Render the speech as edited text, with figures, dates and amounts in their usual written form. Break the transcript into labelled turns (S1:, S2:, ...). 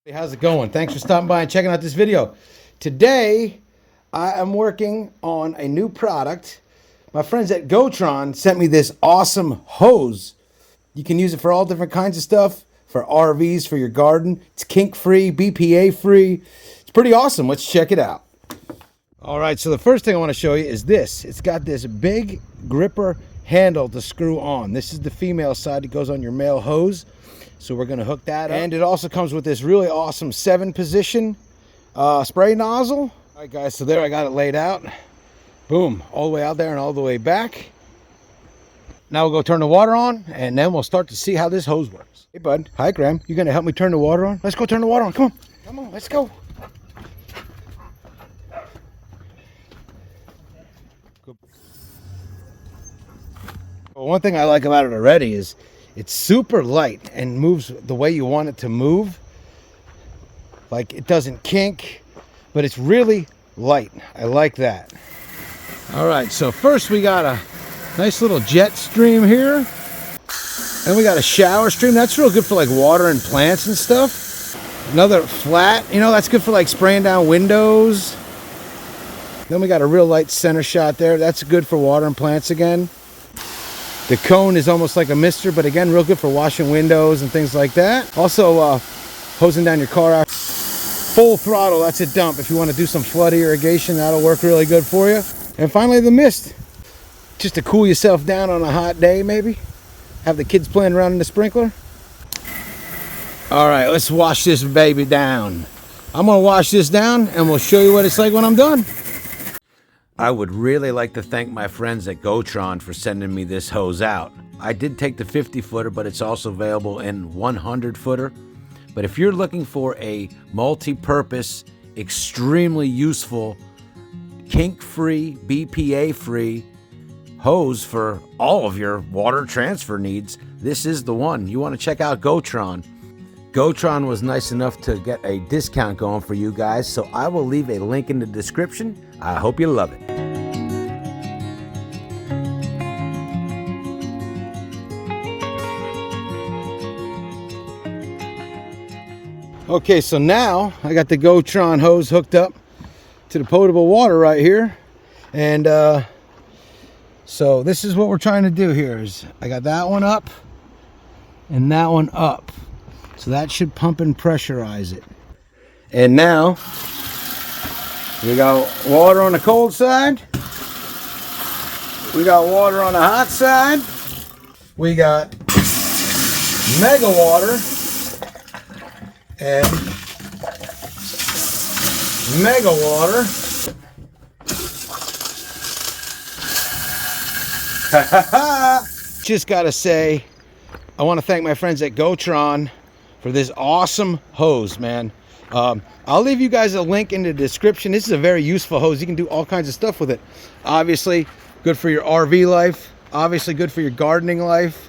S1: Hey, how's it going? Thanks for stopping by and checking out this video. Today, I am working on a new product. My friends at Gotron sent me this awesome hose. You can use it for all different kinds of stuff, for RVs, for your garden. It's kink-free, BPA-free. It's pretty awesome. Let's check it out. All right, so the first thing I want to show you is this. It's got this big gripper handle to screw on. This is the female side that goes on your male hose. So we're going to hook that up. And it also comes with this really awesome 7-position spray nozzle. All right, guys, so there I got it laid out. Boom, all the way out there and all the way back. Now we'll go turn the water on, and then we'll start to see how this hose works. Hey, bud. Hi, Graham. You going to help me turn the water on? Let's go turn the water on. Come on. Come on, let's go. Well, one thing I like about it already is it's super light and moves the way you want it to move. Like, it doesn't kink, but it's really light. I like that. All right, so first we got a nice little jet stream here. And we got a shower stream. That's real good for like water and plants and stuff. Another flat, that's good for like spraying down windows. Then we got a real light center shot there. That's good for water and plants again. The cone is almost like a mister, but again, real good for washing windows and things like that. Also, hosing down your car out. Full throttle, that's a dump. If you want to do some flood irrigation, that'll work really good for you. And finally, the mist. Just to cool yourself down on a hot day, maybe. Have the kids playing around in the sprinkler. All right, let's wash this baby down. I'm gonna wash this down and we'll show you what it's like when I'm done. I would really like to thank my friends at Gotron for sending me this hose out. I did take the 50-footer, but it's also available in 100-footer. But if you're looking for a multi-purpose, extremely useful, kink-free, BPA-free hose for all of your water transfer needs, this is the one. You want to check out Gotron. Gotron was nice enough to get a discount going for you guys, so I will leave a link in the description. I hope you love it. Okay, so now I got the Gotron hose hooked up to the potable water right here. And so this is what we're trying to do here is I got that one up and that one up. So that should pump and pressurize it. And now we got water on the cold side. We got water on the hot side. We got mega water and mega water. Just gotta say, I want to thank my friends at Gotron for this awesome hose, man. I'll leave you guys a link in the description. This is a very useful hose. You can do all kinds of stuff with it. Obviously, good for your RV life. Obviously, good for your gardening life.